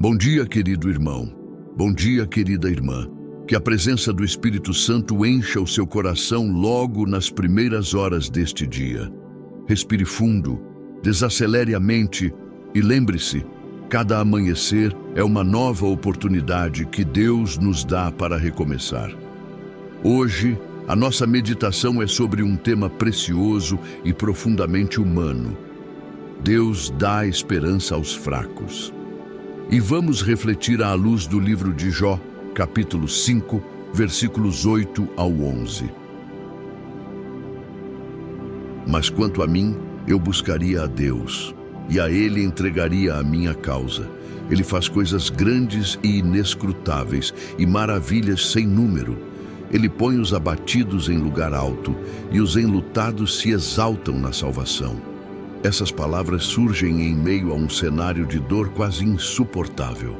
Bom dia, querido irmão. Bom dia, querida irmã. Que a presença do Espírito Santo encha o seu coração logo nas primeiras horas deste dia. Respire fundo, desacelere a mente e lembre-se, cada amanhecer é uma nova oportunidade que Deus nos dá para recomeçar. Hoje, a nossa meditação é sobre um tema precioso e profundamente humano. Deus dá esperança aos fracos. E vamos refletir à luz do livro de Jó, capítulo 5, versículos 8 ao 11. Mas quanto a mim, eu buscaria a Deus, e a Ele entregaria a minha causa. Ele faz coisas grandes e inescrutáveis, e maravilhas sem número. Ele põe os abatidos em lugar alto, e os enlutados se exaltam na salvação. Essas palavras surgem em meio a um cenário de dor quase insuportável.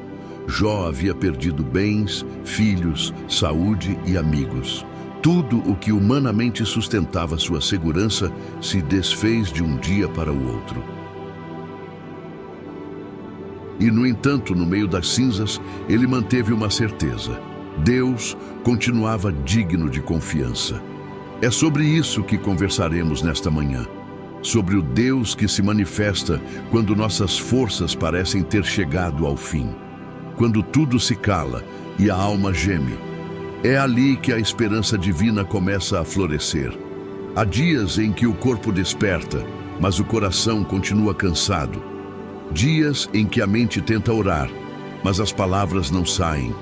Jó havia perdido bens, filhos, saúde e amigos. Tudo o que humanamente sustentava sua segurança se desfez de um dia para o outro. E, no entanto, no meio das cinzas, ele manteve uma certeza. Deus continuava digno de confiança. É sobre isso que conversaremos nesta manhã. Sobre o Deus que se manifesta quando nossas forças parecem ter chegado ao fim. Quando tudo se cala e a alma geme. É ali que a esperança divina começa a florescer. Há dias em que o corpo desperta, mas o coração continua cansado. Dias em que a mente tenta orar, mas as palavras não saem.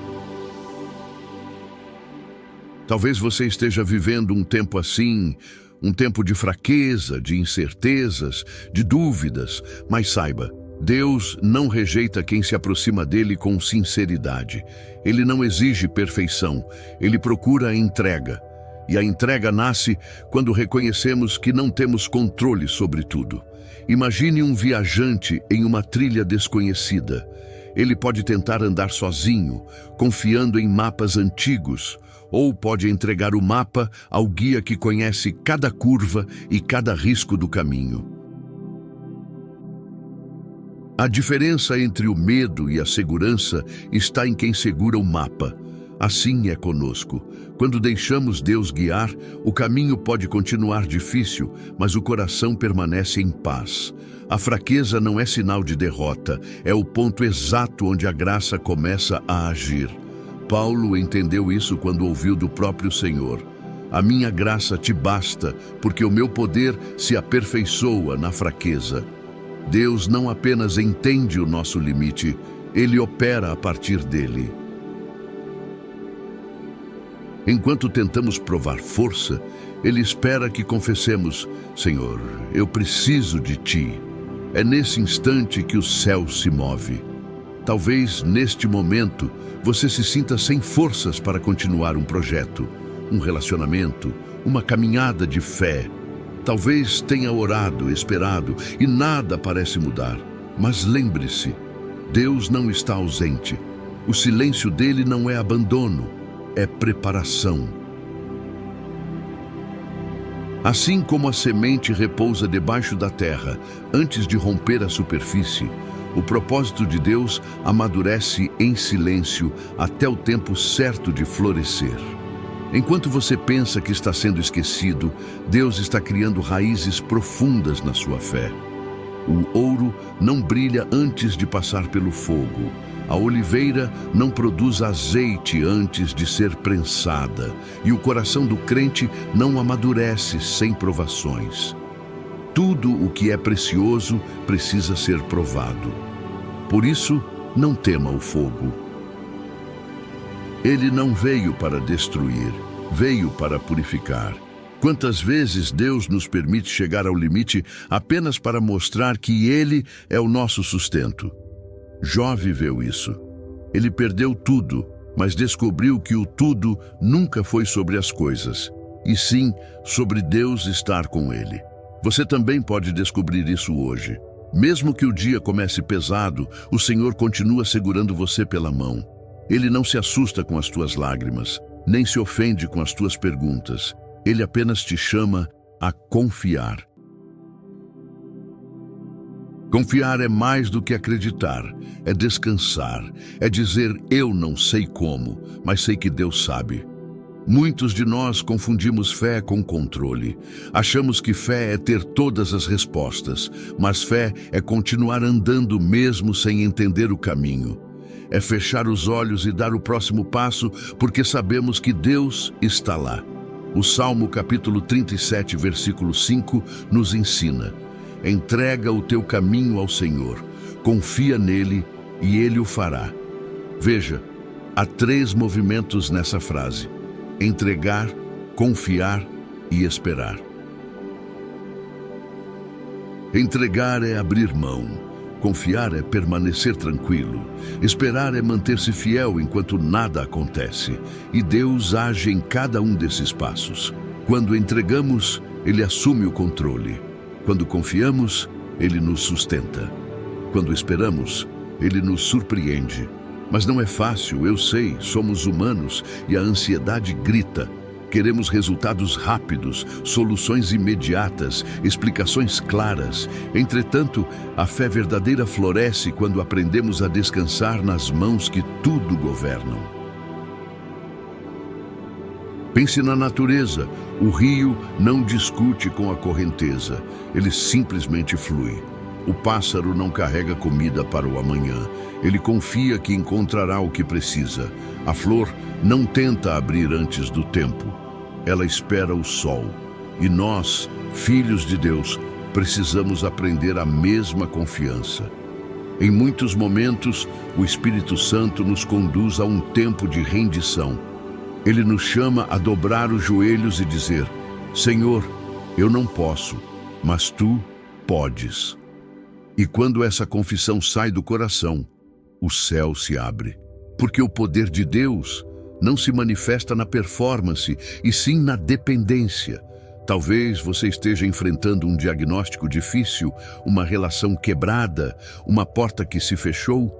Talvez você esteja vivendo um tempo assim, um tempo de fraqueza, de incertezas, de dúvidas, mas saiba, Deus não rejeita quem se aproxima dele com sinceridade. Ele não exige perfeição, ele procura a entrega. E a entrega nasce quando reconhecemos que não temos controle sobre tudo. Imagine um viajante em uma trilha desconhecida. Ele pode tentar andar sozinho, confiando em mapas antigos, ou pode entregar o mapa ao guia que conhece cada curva e cada risco do caminho. A diferença entre o medo e a segurança está em quem segura o mapa. Assim é conosco. Quando deixamos Deus guiar, o caminho pode continuar difícil, mas o coração permanece em paz. A fraqueza não é sinal de derrota, é o ponto exato onde a graça começa a agir. Paulo entendeu isso quando ouviu do próprio Senhor. A minha graça te basta, porque o meu poder se aperfeiçoa na fraqueza. Deus não apenas entende o nosso limite, Ele opera a partir dele. Enquanto tentamos provar força, Ele espera que confessemos: Senhor, eu preciso de Ti. É nesse instante que o céu se move. Talvez, neste momento, você se sinta sem forças para continuar um projeto, um relacionamento, uma caminhada de fé. Talvez tenha orado, esperado e nada parece mudar. Mas lembre-se, Deus não está ausente. O silêncio dele não é abandono, é preparação. Assim como a semente repousa debaixo da terra antes de romper a superfície, o propósito de Deus amadurece em silêncio até o tempo certo de florescer. Enquanto você pensa que está sendo esquecido, Deus está criando raízes profundas na sua fé. O ouro não brilha antes de passar pelo fogo. A oliveira não produz azeite antes de ser prensada. E o coração do crente não amadurece sem provações. Tudo o que é precioso precisa ser provado. Por isso, não tema o fogo. Ele não veio para destruir, veio para purificar. Quantas vezes Deus nos permite chegar ao limite apenas para mostrar que Ele é o nosso sustento? Jó viveu isso. Ele perdeu tudo, mas descobriu que o tudo nunca foi sobre as coisas, e sim sobre Deus estar com ele. Você também pode descobrir isso hoje. Mesmo que o dia comece pesado, o Senhor continua segurando você pela mão. Ele não se assusta com as tuas lágrimas, nem se ofende com as tuas perguntas. Ele apenas te chama a confiar. Confiar é mais do que acreditar, é descansar, é dizer eu não sei como, mas sei que Deus sabe. Muitos de nós confundimos fé com controle. Achamos que fé é ter todas as respostas, mas fé é continuar andando mesmo sem entender o caminho. É fechar os olhos e dar o próximo passo porque sabemos que Deus está lá. O Salmo capítulo 37, versículo 5 nos ensina: entrega o teu caminho ao Senhor, confia nele e ele o fará. Veja, há 3 movimentos nessa frase: entregar, confiar e esperar. Entregar é abrir mão. Confiar é permanecer tranquilo. Esperar é manter-se fiel enquanto nada acontece. E Deus age em cada um desses passos. Quando entregamos, Ele assume o controle. Quando confiamos, Ele nos sustenta. Quando esperamos, Ele nos surpreende. Mas não é fácil, eu sei, somos humanos e a ansiedade grita. Queremos resultados rápidos, soluções imediatas, explicações claras. Entretanto, a fé verdadeira floresce quando aprendemos a descansar nas mãos que tudo governam. Pense na natureza. O rio não discute com a correnteza, ele simplesmente flui. O pássaro não carrega comida para o amanhã, ele confia que encontrará o que precisa. A flor não tenta abrir antes do tempo, ela espera o sol. E nós, filhos de Deus, precisamos aprender a mesma confiança. Em muitos momentos, o Espírito Santo nos conduz a um tempo de rendição. Ele nos chama a dobrar os joelhos e dizer: Senhor, eu não posso, mas Tu podes. E quando essa confissão sai do coração, o céu se abre. Porque o poder de Deus não se manifesta na performance, e sim na dependência. Talvez você esteja enfrentando um diagnóstico difícil, uma relação quebrada, uma porta que se fechou,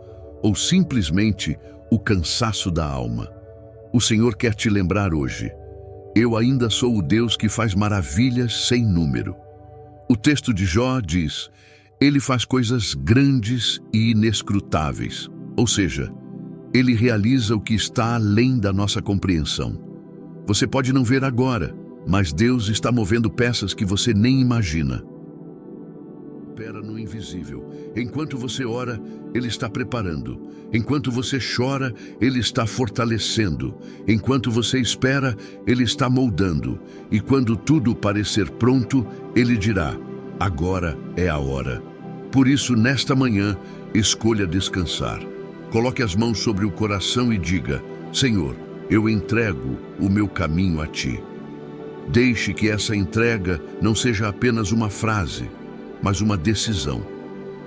ou simplesmente o cansaço da alma. O Senhor quer te lembrar hoje: eu ainda sou o Deus que faz maravilhas sem número. O texto de Jó diz: Ele faz coisas grandes e inescrutáveis, ou seja, Ele realiza o que está além da nossa compreensão. Você pode não ver agora, mas Deus está movendo peças que você nem imagina. Opera no invisível. Enquanto você ora, Ele está preparando. Enquanto você chora, Ele está fortalecendo. Enquanto você espera, Ele está moldando. E quando tudo parecer pronto, Ele dirá: agora é a hora. Por isso, nesta manhã, escolha descansar. Coloque as mãos sobre o coração e diga: Senhor, eu entrego o meu caminho a Ti. Deixe que essa entrega não seja apenas uma frase, mas uma decisão.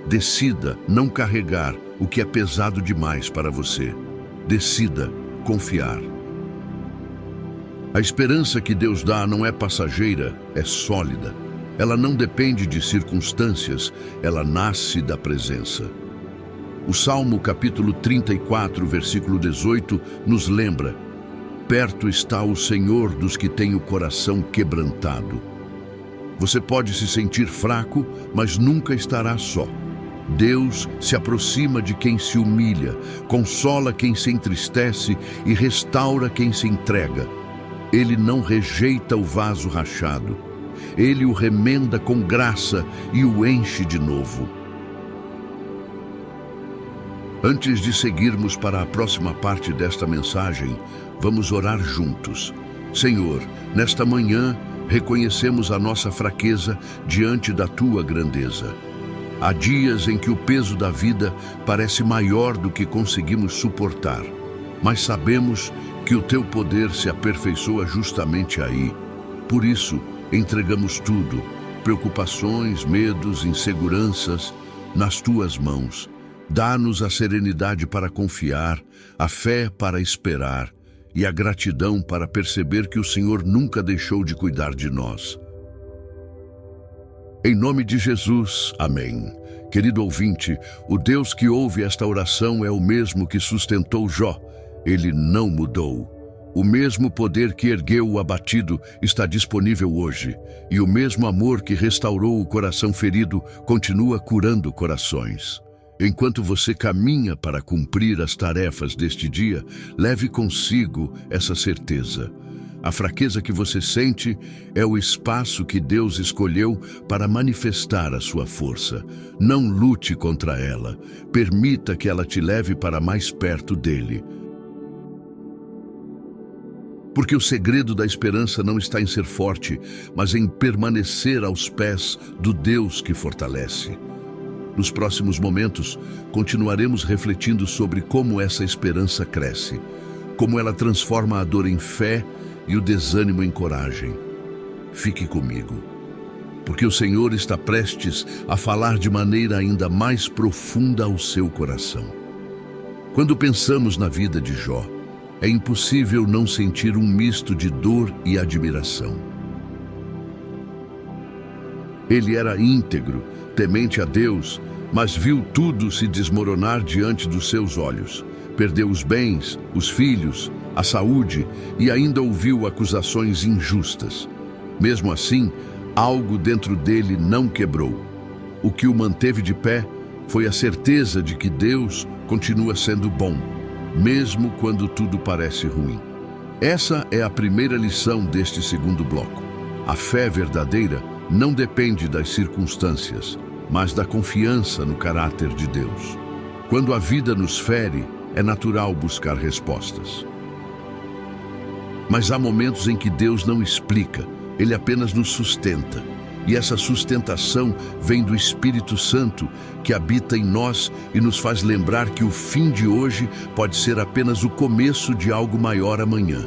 Decida não carregar o que é pesado demais para você. Decida confiar. A esperança que Deus dá não é passageira, é sólida. Ela não depende de circunstâncias, ela nasce da presença. O Salmo capítulo 34, versículo 18, nos lembra: perto está o Senhor dos que têm o coração quebrantado. Você pode se sentir fraco, mas nunca estará só. Deus se aproxima de quem se humilha, consola quem se entristece e restaura quem se entrega. Ele não rejeita o vaso rachado. Ele o remenda com graça e o enche de novo. Antes de seguirmos para a próxima parte desta mensagem, vamos orar juntos. Senhor, nesta manhã, reconhecemos a nossa fraqueza diante da Tua grandeza. Há dias em que o peso da vida parece maior do que conseguimos suportar, mas sabemos que o Teu poder se aperfeiçoa justamente aí. Por isso, entregamos tudo, preocupações, medos, inseguranças, nas Tuas mãos. Dá-nos a serenidade para confiar, a fé para esperar e a gratidão para perceber que o Senhor nunca deixou de cuidar de nós. Em nome de Jesus, amém. Querido ouvinte, o Deus que ouve esta oração é o mesmo que sustentou Jó. Ele não mudou. O mesmo poder que ergueu o abatido está disponível hoje, e o mesmo amor que restaurou o coração ferido continua curando corações. Enquanto você caminha para cumprir as tarefas deste dia, leve consigo essa certeza. A fraqueza que você sente é o espaço que Deus escolheu para manifestar a sua força. Não lute contra ela. Permita que ela te leve para mais perto dele. Porque o segredo da esperança não está em ser forte, mas em permanecer aos pés do Deus que fortalece. Nos próximos momentos, continuaremos refletindo sobre como essa esperança cresce, como ela transforma a dor em fé e o desânimo em coragem. Fique comigo, porque o Senhor está prestes a falar de maneira ainda mais profunda ao seu coração. Quando pensamos na vida de Jó, é impossível não sentir um misto de dor e admiração. Ele era íntegro, temente a Deus, mas viu tudo se desmoronar diante dos seus olhos. Perdeu os bens, os filhos, a saúde e ainda ouviu acusações injustas. Mesmo assim, algo dentro dele não quebrou. O que o manteve de pé foi a certeza de que Deus continua sendo bom, mesmo quando tudo parece ruim. Essa é a primeira lição deste segundo bloco. A fé verdadeira não depende das circunstâncias, mas da confiança no caráter de Deus. Quando a vida nos fere, é natural buscar respostas. Mas há momentos em que Deus não explica, Ele apenas nos sustenta. E essa sustentação vem do Espírito Santo, que habita em nós e nos faz lembrar que o fim de hoje pode ser apenas o começo de algo maior amanhã.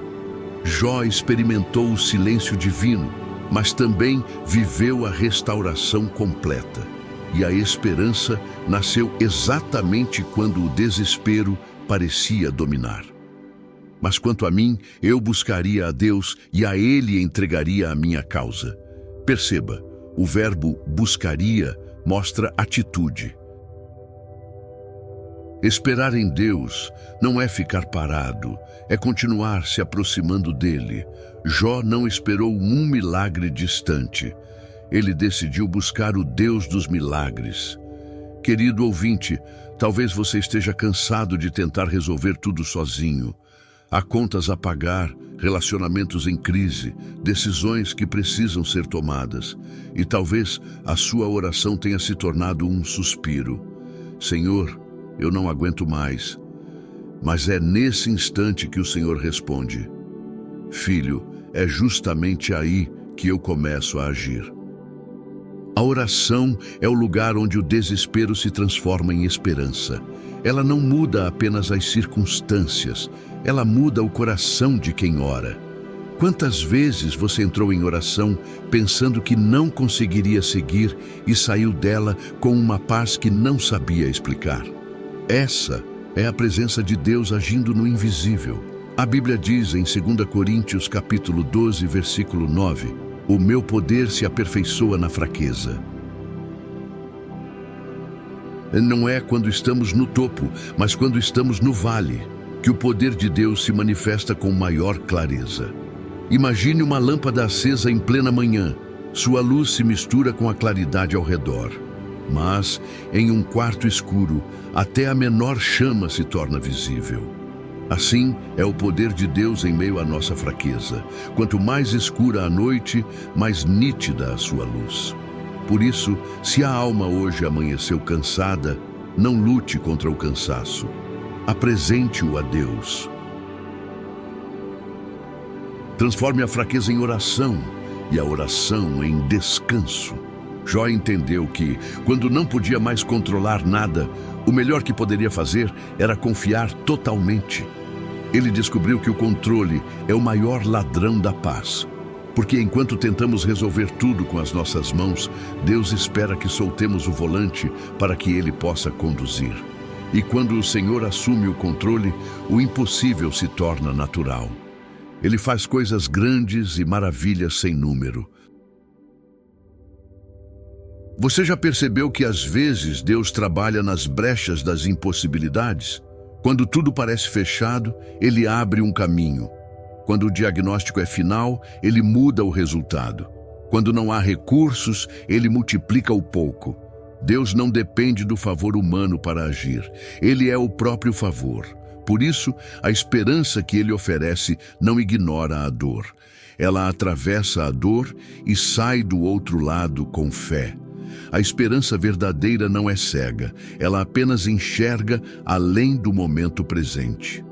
Jó experimentou o silêncio divino, mas também viveu a restauração completa. E a esperança nasceu exatamente quando o desespero parecia dominar. Mas quanto a mim, eu buscaria a Deus e a Ele entregaria a minha causa. Perceba, o verbo buscaria mostra atitude. Esperar em Deus não é ficar parado, é continuar se aproximando dele. Jó não esperou um milagre distante. Ele decidiu buscar o Deus dos milagres. Querido ouvinte, talvez você esteja cansado de tentar resolver tudo sozinho. Há contas a pagar, relacionamentos em crise, decisões que precisam ser tomadas. E talvez a sua oração tenha se tornado um suspiro. Senhor, eu não aguento mais. Mas é nesse instante que o Senhor responde: Filho, é justamente aí que eu começo a agir. A oração é o lugar onde o desespero se transforma em esperança. Ela não muda apenas as circunstâncias, ela muda o coração de quem ora. Quantas vezes você entrou em oração pensando que não conseguiria seguir e saiu dela com uma paz que não sabia explicar? Essa é a presença de Deus agindo no invisível. A Bíblia diz em 2 Coríntios capítulo 12, versículo 9, o meu poder se aperfeiçoa na fraqueza. Não é quando estamos no topo, mas quando estamos no vale, que o poder de Deus se manifesta com maior clareza. Imagine uma lâmpada acesa em plena manhã. Sua luz se mistura com a claridade ao redor. Mas, em um quarto escuro, até a menor chama se torna visível. Assim é o poder de Deus em meio à nossa fraqueza. Quanto mais escura a noite, mais nítida a sua luz. Por isso, se a alma hoje amanheceu cansada, não lute contra o cansaço. Apresente-o a Deus. Transforme a fraqueza em oração e a oração em descanso. Jó entendeu que, quando não podia mais controlar nada, o melhor que poderia fazer era confiar totalmente. Ele descobriu que o controle é o maior ladrão da paz. Porque enquanto tentamos resolver tudo com as nossas mãos, Deus espera que soltemos o volante para que Ele possa conduzir. E quando o Senhor assume o controle, o impossível se torna natural. Ele faz coisas grandes e maravilhas sem número. Você já percebeu que às vezes Deus trabalha nas brechas das impossibilidades? Quando tudo parece fechado, Ele abre um caminho. Quando o diagnóstico é final, ele muda o resultado. Quando não há recursos, ele multiplica o pouco. Deus não depende do favor humano para agir. Ele é o próprio favor. Por isso, a esperança que ele oferece não ignora a dor. Ela atravessa a dor e sai do outro lado com fé. A esperança verdadeira não é cega. Ela apenas enxerga além do momento presente.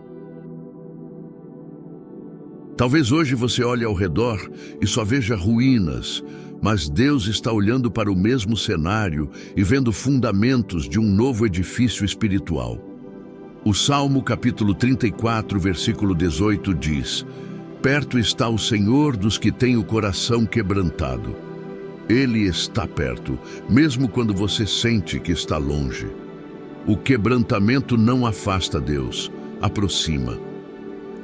Talvez hoje você olhe ao redor e só veja ruínas, mas Deus está olhando para o mesmo cenário e vendo fundamentos de um novo edifício espiritual. O Salmo capítulo 34, versículo 18 diz: "Perto está o Senhor dos que têm o coração quebrantado." Ele está perto, mesmo quando você sente que está longe. O quebrantamento não afasta Deus, aproxima.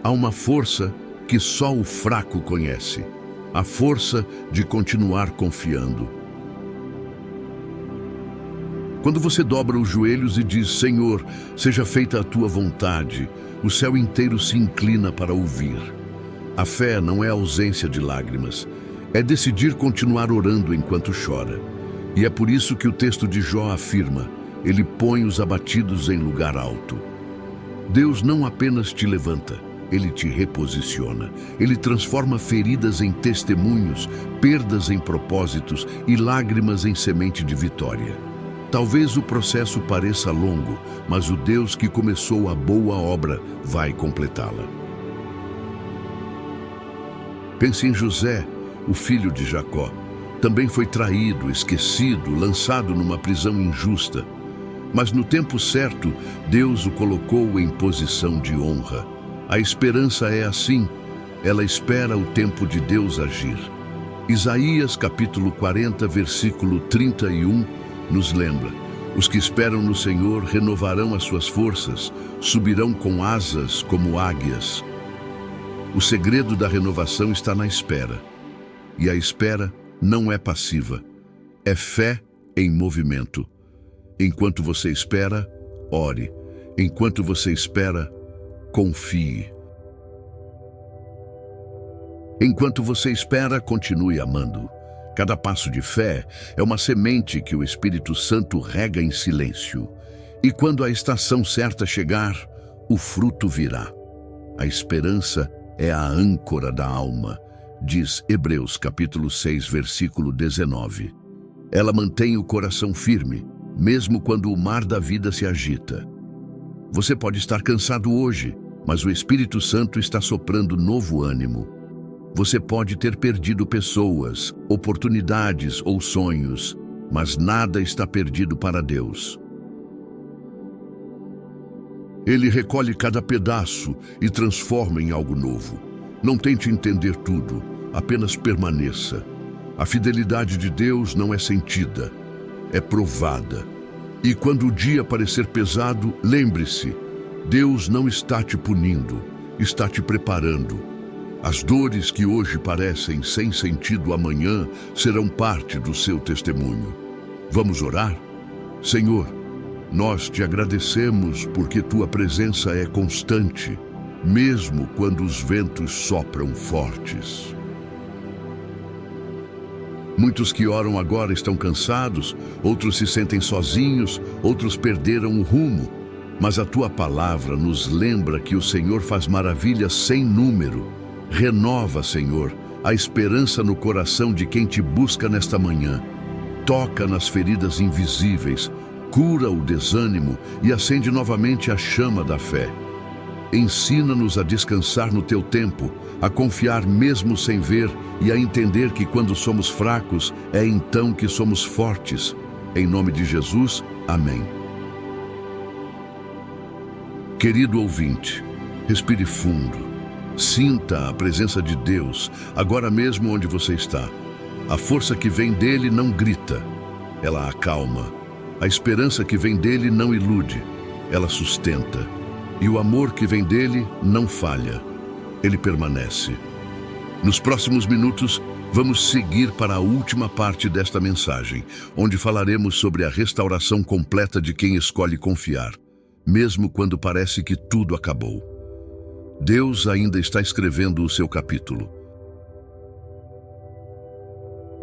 Há uma força que só o fraco conhece, a força de continuar confiando. Quando você dobra os joelhos e diz: "Senhor, seja feita a tua vontade", o céu inteiro se inclina para ouvir. A fé não é ausência de lágrimas, é decidir continuar orando enquanto chora. E é por isso que o texto de Jó afirma: ele põe os abatidos em lugar alto. Deus não apenas te levanta, ele te reposiciona. Ele transforma feridas em testemunhos, perdas em propósitos e lágrimas em semente de vitória. Talvez o processo pareça longo, mas o Deus que começou a boa obra vai completá-la. Pense em José, o filho de Jacó. Também foi traído, esquecido, lançado numa prisão injusta. Mas no tempo certo, Deus o colocou em posição de honra. A esperança é assim, ela espera o tempo de Deus agir. Isaías capítulo 40, versículo 31, nos lembra: "Os que esperam no Senhor renovarão as suas forças, subirão com asas como águias." O segredo da renovação está na espera. E a espera não é passiva, é fé em movimento. Enquanto você espera, ore. Enquanto você espera, confie. Enquanto você espera, continue amando. Cada passo de fé é uma semente que o Espírito Santo rega em silêncio. E quando a estação certa chegar, o fruto virá. A esperança é a âncora da alma, diz Hebreus capítulo 6, versículo 19. Ela mantém o coração firme, mesmo quando o mar da vida se agita. Você pode estar cansado hoje, mas o Espírito Santo está soprando novo ânimo. Você pode ter perdido pessoas, oportunidades ou sonhos, mas nada está perdido para Deus. Ele recolhe cada pedaço e transforma em algo novo. Não tente entender tudo, apenas permaneça. A fidelidade de Deus não é sentida, é provada. E quando o dia parecer pesado, lembre-se, Deus não está te punindo, está te preparando. As dores que hoje parecem sem sentido amanhã serão parte do seu testemunho. Vamos orar? Senhor, nós te agradecemos porque tua presença é constante, mesmo quando os ventos sopram fortes. Muitos que oram agora estão cansados, outros se sentem sozinhos, outros perderam o rumo. Mas a tua palavra nos lembra que o Senhor faz maravilhas sem número. Renova, Senhor, a esperança no coração de quem te busca nesta manhã. Toca nas feridas invisíveis, cura o desânimo e acende novamente a chama da fé. Ensina-nos a descansar no teu tempo, a confiar mesmo sem ver e a entender que quando somos fracos, é então que somos fortes. Em nome de Jesus, amém. Querido ouvinte, respire fundo. Sinta a presença de Deus, agora mesmo onde você está. A força que vem dele não grita, ela acalma. A esperança que vem dele não ilude, ela sustenta. E o amor que vem dele não falha, ele permanece. Nos próximos minutos, vamos seguir para a última parte desta mensagem, onde falaremos sobre a restauração completa de quem escolhe confiar, mesmo quando parece que tudo acabou. Deus ainda está escrevendo o seu capítulo.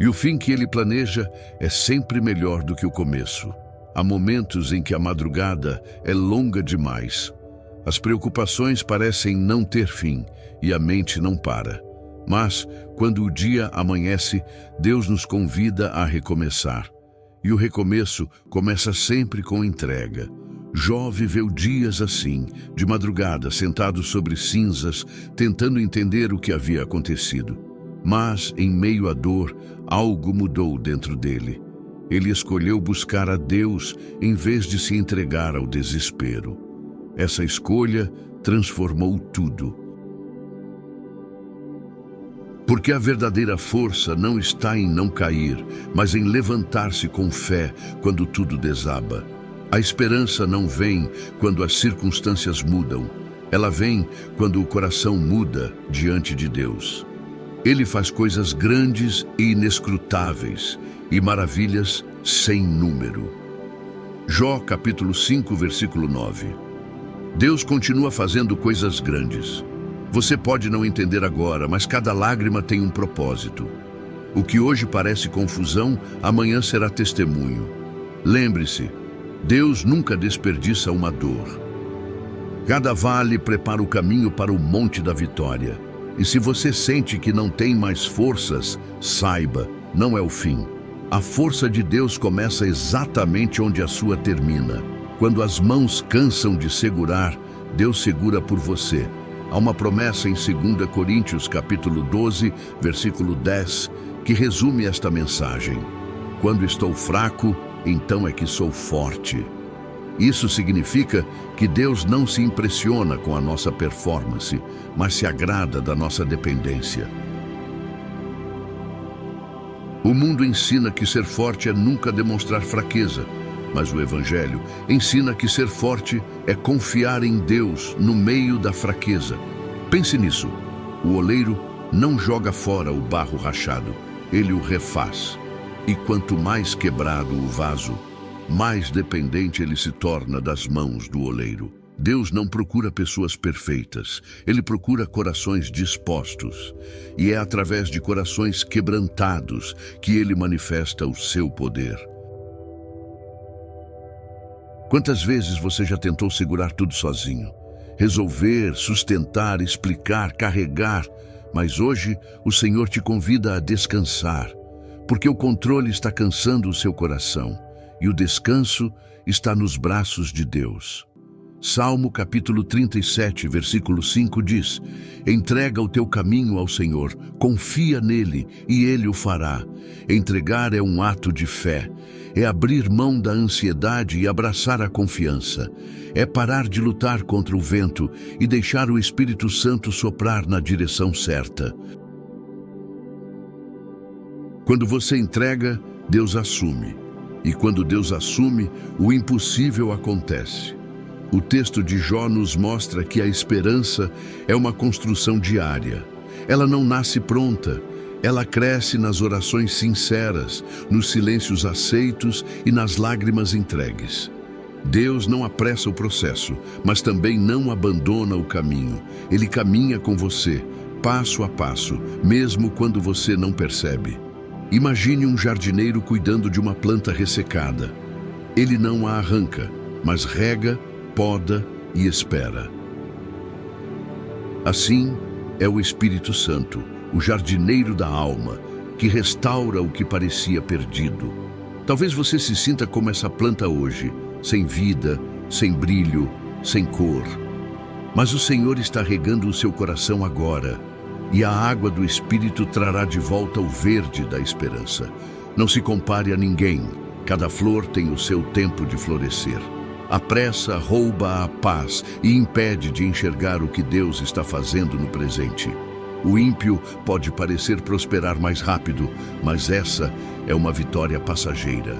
E o fim que ele planeja é sempre melhor do que o começo. Há momentos em que a madrugada é longa demais. As preocupações parecem não ter fim e a mente não para. Mas, quando o dia amanhece, Deus nos convida a recomeçar. E o recomeço começa sempre com entrega. Jó viveu dias assim, de madrugada, sentado sobre cinzas, tentando entender o que havia acontecido. Mas, em meio à dor, algo mudou dentro dele. Ele escolheu buscar a Deus em vez de se entregar ao desespero. Essa escolha transformou tudo. Porque a verdadeira força não está em não cair, mas em levantar-se com fé quando tudo desaba. A esperança não vem quando as circunstâncias mudam. Ela vem quando o coração muda diante de Deus. Ele faz coisas grandes e inescrutáveis e maravilhas sem número. Jó capítulo 5, versículo 9. Deus continua fazendo coisas grandes. Você pode não entender agora, mas cada lágrima tem um propósito. O que hoje parece confusão, amanhã será testemunho. Lembre-se, Deus nunca desperdiça uma dor. Cada vale prepara o caminho para o monte da vitória. E se você sente que não tem mais forças, saiba, não é o fim. A força de Deus começa exatamente onde a sua termina. Quando as mãos cansam de segurar, Deus segura por você. Há uma promessa em 2 Coríntios capítulo 12, versículo 10, que resume esta mensagem. Quando estou fraco, então é que sou forte. Isso significa que Deus não se impressiona com a nossa performance, mas se agrada da nossa dependência. O mundo ensina que ser forte é nunca demonstrar fraqueza, mas o Evangelho ensina que ser forte é confiar em Deus no meio da fraqueza. Pense nisso. O oleiro não joga fora o barro rachado, ele o refaz. E quanto mais quebrado o vaso, mais dependente ele se torna das mãos do oleiro. Deus não procura pessoas perfeitas, ele procura corações dispostos. E é através de corações quebrantados que ele manifesta o seu poder. Quantas vezes você já tentou segurar tudo sozinho? Resolver, sustentar, explicar, carregar. Mas hoje o Senhor te convida a descansar, porque o controle está cansando o seu coração. E o descanso está nos braços de Deus. Salmo capítulo 37, versículo 5 diz: entrega o teu caminho ao Senhor, confia nele e ele o fará. Entregar é um ato de fé, é abrir mão da ansiedade e abraçar a confiança. É parar de lutar contra o vento e deixar o Espírito Santo soprar na direção certa. Quando você entrega, Deus assume. E quando Deus assume, o impossível acontece. O texto de Jó nos mostra que a esperança é uma construção diária. Ela não nasce pronta. Ela cresce nas orações sinceras, nos silêncios aceitos e nas lágrimas entregues. Deus não apressa o processo, mas também não abandona o caminho. Ele caminha com você, passo a passo, mesmo quando você não percebe. Imagine um jardineiro cuidando de uma planta ressecada. Ele não a arranca, mas rega, poda e espera. Assim é o Espírito Santo, o jardineiro da alma, que restaura o que parecia perdido. Talvez você se sinta como essa planta hoje, sem vida, sem brilho, sem cor. Mas o Senhor está regando o seu coração agora, e a água do Espírito trará de volta o verde da esperança. Não se compare a ninguém, cada flor tem o seu tempo de florescer. A pressa rouba a paz e impede de enxergar o que Deus está fazendo no presente. O ímpio pode parecer prosperar mais rápido, mas essa é uma vitória passageira.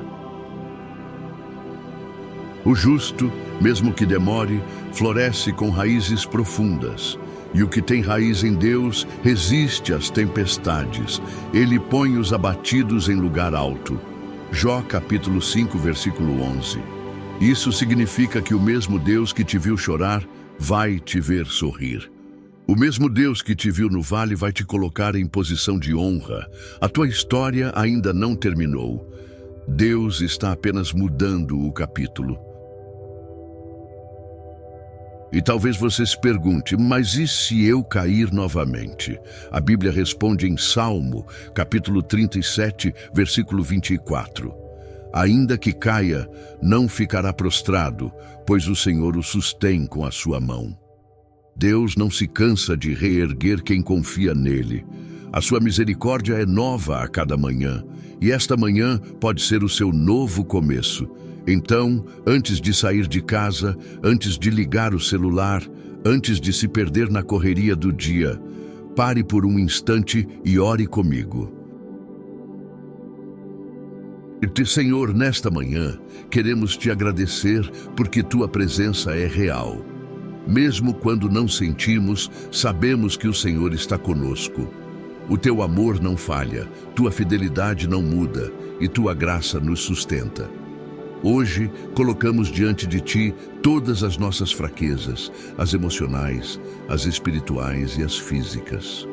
O justo, mesmo que demore, floresce com raízes profundas. E o que tem raiz em Deus resiste às tempestades. Ele põe os abatidos em lugar alto. Jó capítulo 5, versículo 11. Isso significa que o mesmo Deus que te viu chorar vai te ver sorrir. O mesmo Deus que te viu no vale vai te colocar em posição de honra. A tua história ainda não terminou. Deus está apenas mudando o capítulo. E talvez você se pergunte, mas e se eu cair novamente? A Bíblia responde em Salmo, capítulo 37, versículo 24. Ainda que caia, não ficará prostrado, pois o Senhor o sustém com a sua mão. Deus não se cansa de reerguer quem confia nele. A sua misericórdia é nova a cada manhã, e esta manhã pode ser o seu novo começo. Então, antes de sair de casa, antes de ligar o celular, antes de se perder na correria do dia, pare por um instante e ore comigo. Senhor, nesta manhã, queremos te agradecer porque tua presença é real. Mesmo quando não sentimos, sabemos que o Senhor está conosco. O teu amor não falha, tua fidelidade não muda e tua graça nos sustenta. Hoje, colocamos diante de ti todas as nossas fraquezas, as emocionais, as espirituais e as físicas.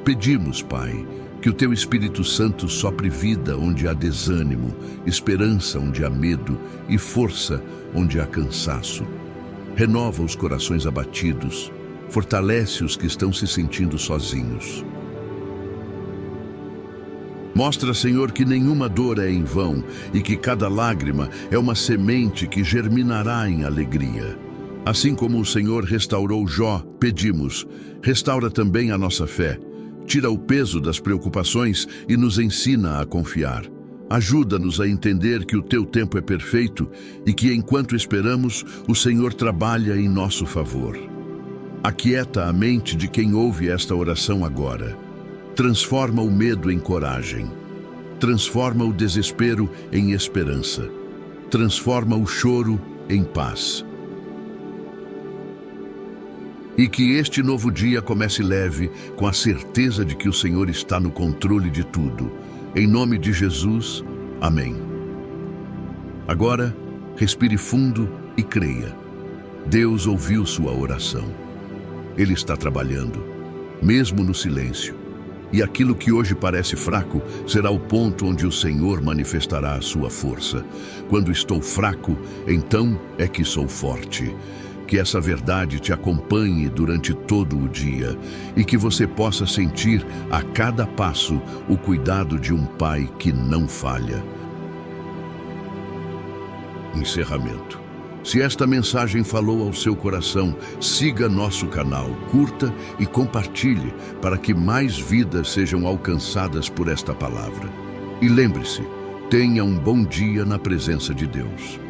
Pedimos, Pai, que o teu Espírito Santo sopre vida onde há desânimo, esperança onde há medo e força onde há cansaço. Renova os corações abatidos, fortalece os que estão se sentindo sozinhos. Mostra, Senhor, que nenhuma dor é em vão e que cada lágrima é uma semente que germinará em alegria. Assim como o Senhor restaurou Jó, pedimos, restaura também a nossa fé. Tira o peso das preocupações e nos ensina a confiar. Ajuda-nos a entender que o teu tempo é perfeito e que, enquanto esperamos, o Senhor trabalha em nosso favor. Aquieta a mente de quem ouve esta oração agora. Transforma o medo em coragem. Transforma o desespero em esperança. Transforma o choro em paz. E que este novo dia comece leve, com a certeza de que o Senhor está no controle de tudo. Em nome de Jesus, amém. Agora, respire fundo e creia. Deus ouviu sua oração. Ele está trabalhando, mesmo no silêncio. E aquilo que hoje parece fraco será o ponto onde o Senhor manifestará a sua força. Quando estou fraco, então é que sou forte. Que essa verdade te acompanhe durante todo o dia e que você possa sentir a cada passo o cuidado de um Pai que não falha. Encerramento. Se esta mensagem falou ao seu coração, siga nosso canal, curta e compartilhe para que mais vidas sejam alcançadas por esta palavra. E lembre-se, tenha um bom dia na presença de Deus.